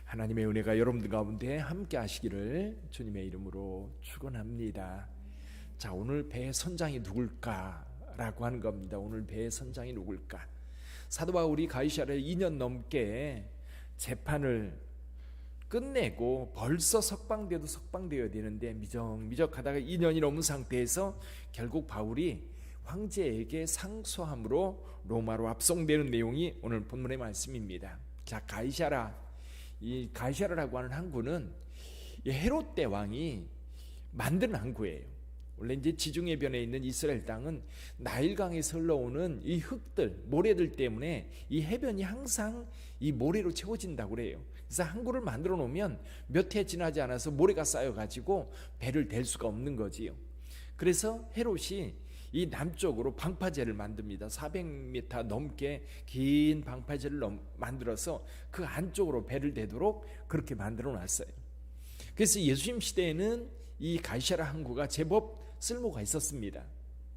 하나님의 은혜가 여러분들 가운데 함께 하시기를 주님의 이름으로 축원합니다. 자, 오늘 배의 선장이 누굴까라고 하는 겁니다. 오늘 배의 선장이 누굴까? 사도 바울이 가이사랴에 2년 넘게 재판을 끝내고 벌써 석방되어야 되는데 미적하다가 2년이 넘은 상태에서 결국 바울이 황제에게 상소함으로 로마로 압송되는 내용이 오늘 본문의 말씀입니다. 자, 이 가이사랴라고 하는 항구는 헤롯 대왕이 만든 항구예요. 원래 이제 지중해변에 있는 이스라엘 땅은 나일강에서 흘러오는 이 흙들, 모래들 때문에 이 해변이 항상 이 모래로 채워진다고 그래요. 그래서 항구를 만들어 놓으면 몇 해 지나지 않아서 모래가 쌓여가지고 배를 댈 수가 없는 거지요. 그래서 헤롯이 이 남쪽으로 방파제를 만듭니다. 400m 넘게 긴 방파제를 만들어서 그 안쪽으로 배를 대도록 그렇게 만들어 놨어요. 그래서 예수님 시대에는 이 가이사랴 항구가 제법 쓸모가 있었습니다.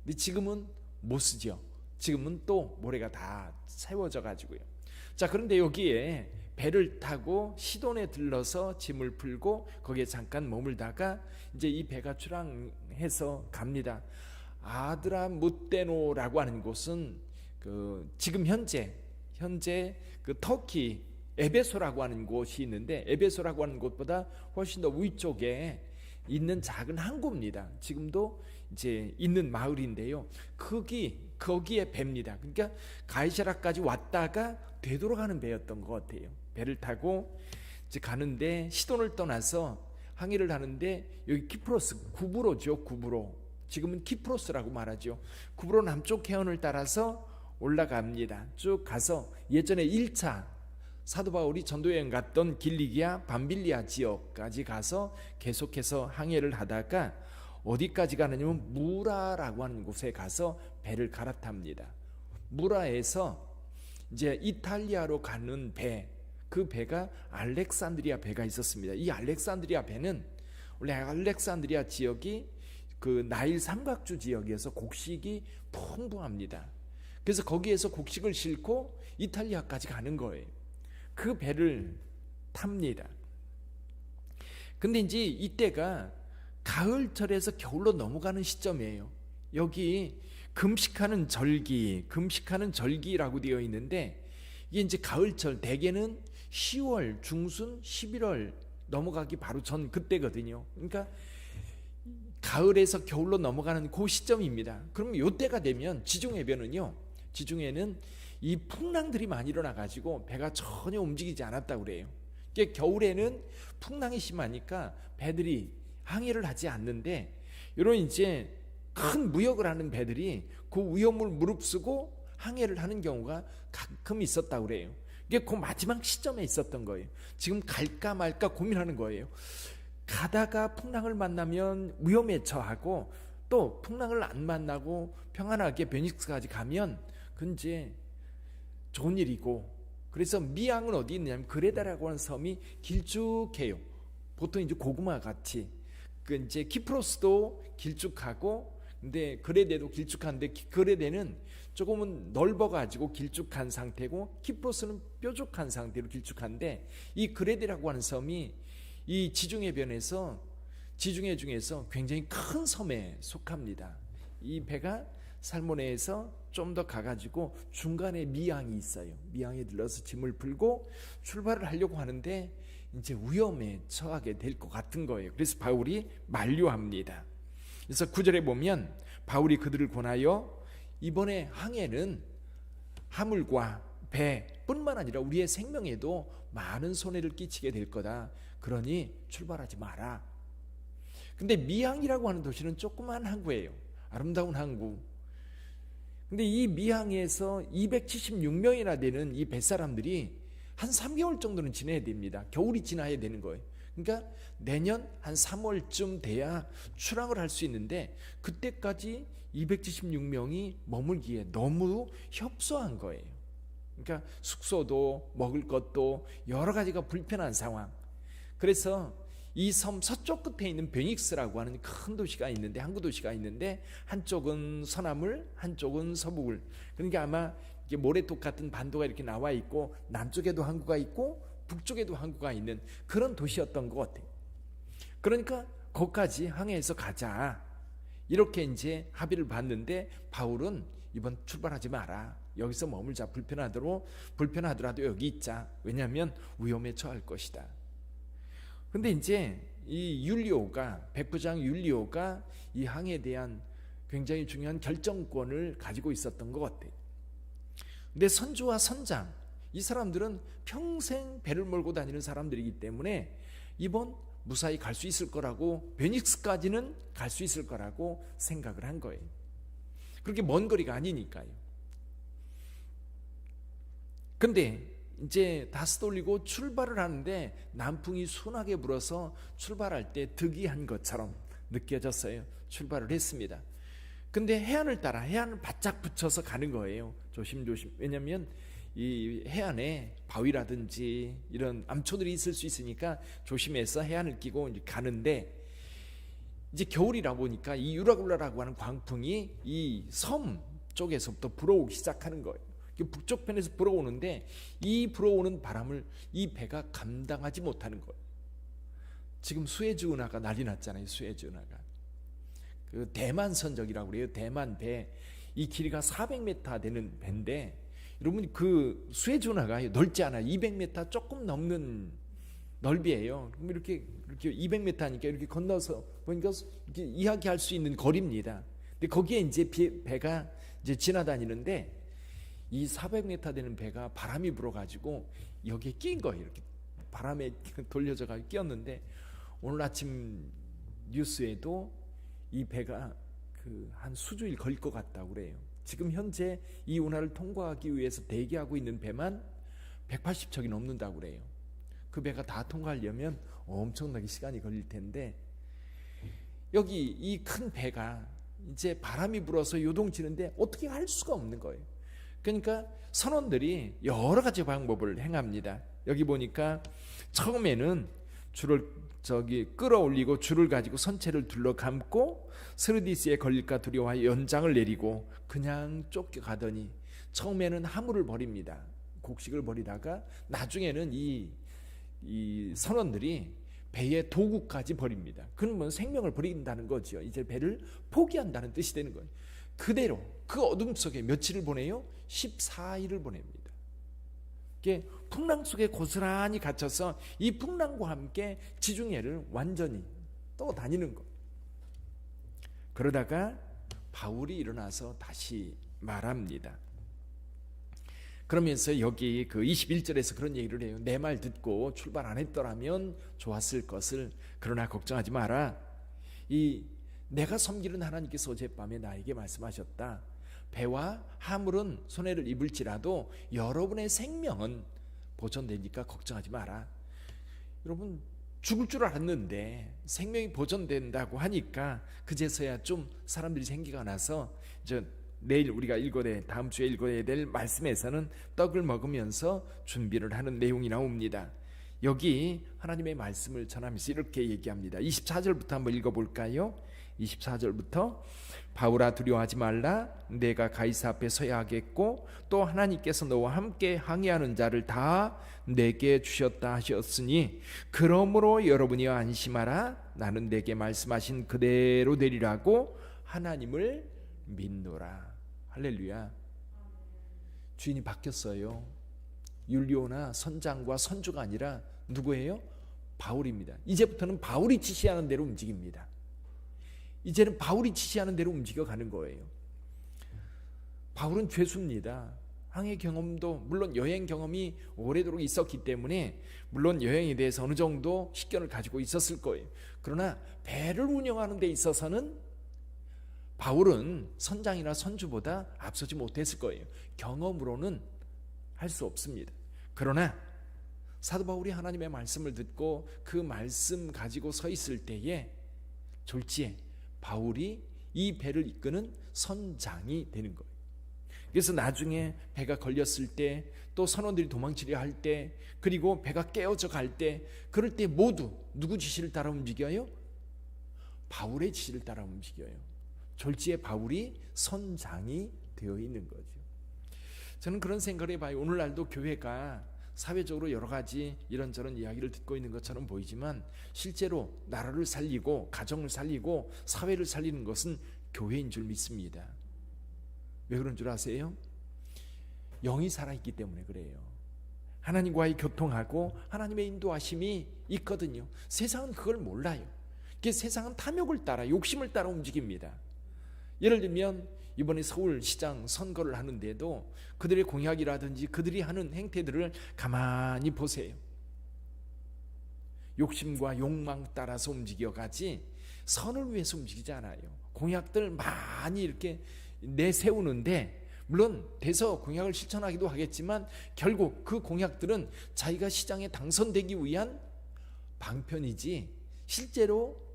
근데 지금은 못 쓰죠. 지금은 또 모래가 다 채워져 가지고요. 자, 그런데 여기에 배를 타고 시돈에 들러서 짐을 풀고 거기에 잠깐 머물다가 이제 이 배가 출항해서 갑니다. 아드라무테노라고 하는 곳은 지금 현재 그 터키 에베소라고 하는 곳이 있는데, 에베소라고 하는 곳보다 훨씬 더 위쪽에 있는 작은 항구입니다. 지금도 이제 있는 마을인데요. 거기에 배입니다. 그러니까 가이사랴까지 왔다가 되돌아가는 배였던 것 같아요. 배를 타고 이제 가는데 시돈을 떠나서 항해를 하는데 여기 키프로스 구브로죠. 구브로. 지금은 키프로스라고 말하죠. 구브로 남쪽 해안을 따라서 올라갑니다. 쭉 가서 예전에 1차 사도 바울이 전도여행 갔던 길리기아 밤빌리아 지역까지 가서 계속해서 항해를 하다가 어디까지 가느냐면 무라라고 하는 곳에 가서 배를 갈아탑니다. 무라에서 이제 이탈리아로 가는 그 배가 알렉산드리아 배가 있었습니다. 이 알렉산드리아 배는 원래 알렉산드리아 지역이 그 나일 삼각주 지역에서 곡식이 풍부합니다. 그래서 거기에서 곡식을 싣고 이탈리아까지 가는 거예요. 그 배를 탑니다. 근데 이제 이때가 가을철에서 겨울로 넘어가는 시점이에요. 여기 금식하는 절기라고 되어 있는데, 이게 이제 가을철, 대개는 10월 중순 11월 넘어가기 바로 전 그때거든요. 그러니까 가을에서 겨울로 넘어가는 그 시점입니다. 그럼 이때가 되면 지중해는 이 풍랑들이 많이 일어나가지고 배가 전혀 움직이지 않았다고 그래요. 그러니까 겨울에는 풍랑이 심하니까 배들이 항해를 하지 않는데, 이런 이제 큰 무역을 하는 배들이 그 위험을 무릅쓰고 항해를 하는 경우가 가끔 있었다고 그래요. 이게 그 마지막 시점에 있었던 거예요. 지금 갈까 말까 고민하는 거예요. 가다가 풍랑을 만나면 위험에 처하고, 또 풍랑을 안 만나고 평안하게 베니스까지 가면 그건 이제 좋은 일이고, 그래서 미항은 어디 있느냐면 그레다라고 하는 섬이 길쭉해요. 보통 이제 고구마 같이. 그 이제 키프로스도 길쭉하고, 근데 그레데도 길쭉한데 그레데는 조금은 넓어가지고 길쭉한 상태고, 키프로스는 뾰족한 상태로 길쭉한데, 이 그레데라고 하는 섬이 이 지중해 중에서 굉장히 큰 섬에 속합니다. 이 배가 살모네에서 좀 더 가가지고 중간에 미항이 있어요. 미항에 들러서 짐을 풀고 출발을 하려고 하는데 이제 위험에 처하게 될 것 같은 거예요. 그래서 바울이 만류합니다. 그래서 9절에 보면 바울이 그들을 권하여 이번에 항해는 하물과 배뿐만 아니라 우리의 생명에도 많은 손해를 끼치게 될 거다. 그러니 출발하지 마라. 근데 미항이라고 하는 도시는 조그만 항구예요. 아름다운 항구. 근데 이 미항에서 276명이나 되는 이 뱃사람들이 한 3개월 정도는 지내야 됩니다. 겨울이 지나야 되는 거예요. 그러니까 내년 한 3월쯤 돼야 출항을 할 수 있는데, 그때까지 276명이 머물기에 너무 협소한 거예요. 그러니까 숙소도 먹을 것도 여러 가지가 불편한 상황. 그래서 이 섬 서쪽 끝에 있는 베닉스라고 하는 큰 도시가 있는데, 항구 도시가 있는데, 한쪽은 서나물, 한쪽은 서북을. 그러니까 아마 이게 모래톱 같은 반도가 이렇게 나와 있고, 남쪽에도 항구가 있고 북쪽에도 항구가 있는 그런 도시였던 것 같아요. 그러니까 거기까지 항해해서 가자, 이렇게 이제 합의를 봤는데 바울은 이번 출발하지 마라, 여기서 머물자, 불편하더라도 여기 있자, 왜냐하면 위험에 처할 것이다. 근데 이제 이 율리오가, 백부장 율리오가 이 항해에 대한 굉장히 중요한 결정권을 가지고 있었던 것 같아요. 근데 선주와 선장, 이 사람들은 평생 배를 몰고 다니는 사람들이기 때문에 이번 무사히 갈 수 있을 거라고, 베닉스까지는 갈 수 있을 거라고 생각을 한 거예요. 그렇게 먼 거리가 아니니까요. 근데 이제 다스 돌리고 출발을 하는데 남풍이 순하게 불어서 출발할 때 득이한 것처럼 느껴졌어요. 출발을 했습니다. 근데 해안을 따라, 해안을 바짝 붙여서 가는 거예요. 조심조심. 왜냐하면 이 해안에 바위라든지 이런 암초들이 있을 수 있으니까 조심해서 해안을 끼고 이제 가는데, 이제 겨울이라 보니까 이 유라굴라라고 하는 광풍이 이 섬 쪽에서부터 불어오기 시작하는 거예요. 북쪽 편에서 불어오는데 이 불어오는 바람을 이 배가 감당하지 못하는 거예요. 지금 수에즈 운하가 난리 났잖아요. 수에즈 운하가 그 대만 선적이라고 그래요. 대만 배, 이 길이가 400m 되는 배인데, 여러분 그 수에즈 운하가 넓지 않아요. 200m 조금 넘는 넓이에요. 그럼 이렇게 200m니까 이렇게 건너서 보니까 이렇게 이야기할 수 있는 거리입니다. 근데 거기에 이제 배가 이제 지나다니는데, 이 400m 되는 배가 바람이 불어가지고 여기에 끼인 거예요. 이렇게 바람에 돌려져가 끼었는데, 오늘 아침 뉴스에도 이 배가 그 한 수주일 걸릴 것 같다고 그래요. 지금 현재 이 운하를 통과하기 위해서 대기하고 있는 배만 180척이 넘는다고 그래요. 그 배가 다 통과하려면 엄청나게 시간이 걸릴 텐데, 여기 이 큰 배가 이제 바람이 불어서 요동치는데 어떻게 할 수가 없는 거예요. 그러니까 선원들이 여러 가지 방법을 행합니다. 여기 보니까 처음에는 줄을 끌어올리고 줄을 가지고 선체를 둘러감고 스르디스에 걸릴까 두려워하여 연장을 내리고 그냥 쫓겨가더니, 처음에는 하물을 버립니다. 곡식을 버리다가 나중에는 이 선원들이 배의 도구까지 버립니다. 그러면 생명을 버린다는 거죠. 이제 배를 포기한다는 뜻이 되는 거예요. 그대로 그 어둠 속에 며칠을 보내요? 14일을 보냅니다. 이게 풍랑 속에 고스란히 갇혀서 이 풍랑과 함께 지중해를 완전히 떠다니는 것. 그러다가 바울이 일어나서 다시 말합니다. 그러면서 여기 그 21절에서 그런 얘기를 해요. 내 말 듣고 출발 안 했더라면 좋았을 것을, 그러나 걱정하지 마라. 내가 섬기는 하나님께서 어젯밤에 나에게 말씀하셨다. 배와 하물은 손해를 입을지라도 여러분의 생명은 보존되니까 걱정하지 마라. 여러분 죽을 줄 알았는데 생명이 보존된다고 하니까 그제서야 좀 사람들이 생기가 나서, 내일 우리가 다음 주에 읽어야 될 말씀에서는 떡을 먹으면서 준비를 하는 내용이 나옵니다. 여기 하나님의 말씀을 전하면서 이렇게 얘기합니다. 24절부터 한번 읽어볼까요? 24절부터 바울아 두려워하지 말라. 내가 가이사 앞에 서야 하겠고 또 하나님께서 너와 함께 항해하는 자를 다 내게 주셨다 하셨으니 그러므로 여러분이 안심하라. 나는 내게 말씀하신 그대로 되리라고 하나님을 믿노라. 할렐루야. 주인이 바뀌었어요. 율리오나 선장과 선주가 아니라 누구예요? 바울입니다. 이제부터는 바울이 지시하는 대로 움직입니다. 이제는 바울이 지시하는 대로 움직여가는 거예요. 바울은 죄수입니다. 항해 경험도 물론 여행 경험이 오래도록 있었기 때문에 물론 여행에 대해서 어느 정도 식견을 가지고 있었을 거예요. 그러나 배를 운영하는 데 있어서는 바울은 선장이나 선주보다 앞서지 못했을 거예요. 경험으로는 할 수 없습니다. 그러나 사도 바울이 하나님의 말씀을 듣고 그 말씀 가지고 서 있을 때에 졸지에 바울이 이 배를 이끄는 선장이 되는 거예요. 그래서 나중에 배가 걸렸을 때, 또 선원들이 도망치려 할 때, 그리고 배가 깨어져 갈 때, 그럴 때 모두 누구 지시를 따라 움직여요? 바울의 지시를 따라 움직여요. 졸지에 바울이 선장이 되어 있는 거죠. 저는 그런 생각을 해봐요. 오늘날도 교회가 사회적으로 여러 가지 이런저런 이야기를 듣고 있는 것처럼 보이지만 실제로 나라를 살리고 가정을 살리고 사회를 살리는 것은 교회인 줄 믿습니다. 왜 그런 줄 아세요? 영이 살아있기 때문에 그래요. 하나님과의 교통하고 하나님의 인도하심이 있거든요. 세상은 그걸 몰라요. 세상은 탐욕을 따라 욕심을 따라 움직입니다. 예를 들면 이번에 서울시장 선거를 하는데도 그들의 공약이라든지 그들이 하는 행태들을 가만히 보세요. 욕심과 욕망 따라서 움직여가지 선을 위해서 움직이지 않아요. 공약들 많이 이렇게 내세우는데 물론 돼서 공약을 실천하기도 하겠지만 결국 그 공약들은 자기가 시장에 당선되기 위한 방편이지 실제로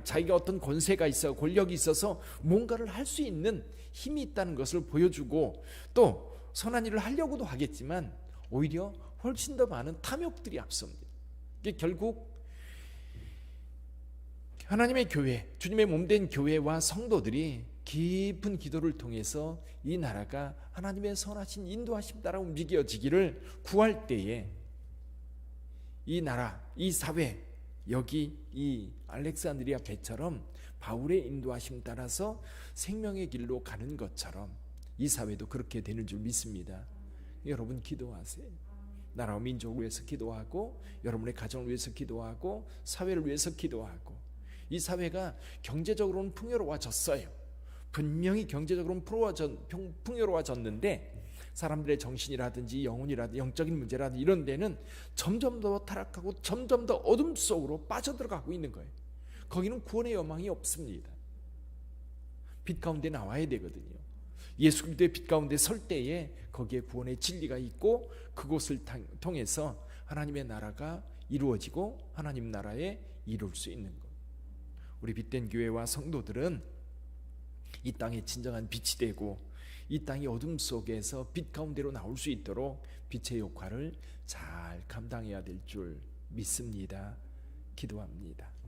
자기가 어떤 권세가 있어 권력이 있어서 뭔가를 할 수 있는 힘이 있다는 것을 보여주고 또 선한 일을 하려고도 하겠지만 오히려 훨씬 더 많은 탐욕들이 앞섭니다. 이게 결국 하나님의 교회, 주님의 몸된 교회와 성도들이 깊은 기도를 통해서 이 나라가 하나님의 선하신 인도하심 따라 움직여지기를 구할 때에 이 나라, 이 사회, 여기 이 알렉산드리아 배처럼 바울의 인도하심 따라서 생명의 길로 가는 것처럼 이 사회도 그렇게 되는 줄 믿습니다. 여러분 기도하세요. 나라와 민족을 위해서 기도하고 여러분의 가정을 위해서 기도하고 사회를 위해서 기도하고 이 사회가 경제적으로는 풍요로워졌어요. 분명히 경제적으로는 풍요로워졌는데 사람들의 정신이라든지 영혼이라든지 영적인 문제라든지 이런 데는 점점 더 타락하고 점점 더 어둠 속으로 빠져들어가고 있는 거예요. 거기는 구원의 여망이 없습니다. 빛 가운데 나와야 되거든요. 예수 그리스도의 빛 가운데 설 때에 거기에 구원의 진리가 있고 그곳을 통해서 하나님의 나라가 이루어지고 하나님 나라에 이룰 수 있는 것. 우리 빛된 교회와 성도들은 이 땅에 진정한 빛이 되고 이 땅이 어둠 속에서 빛 가운데로 나올 수 있도록 빛의 역할을 잘 감당해야 될 줄 믿습니다. 기도합니다.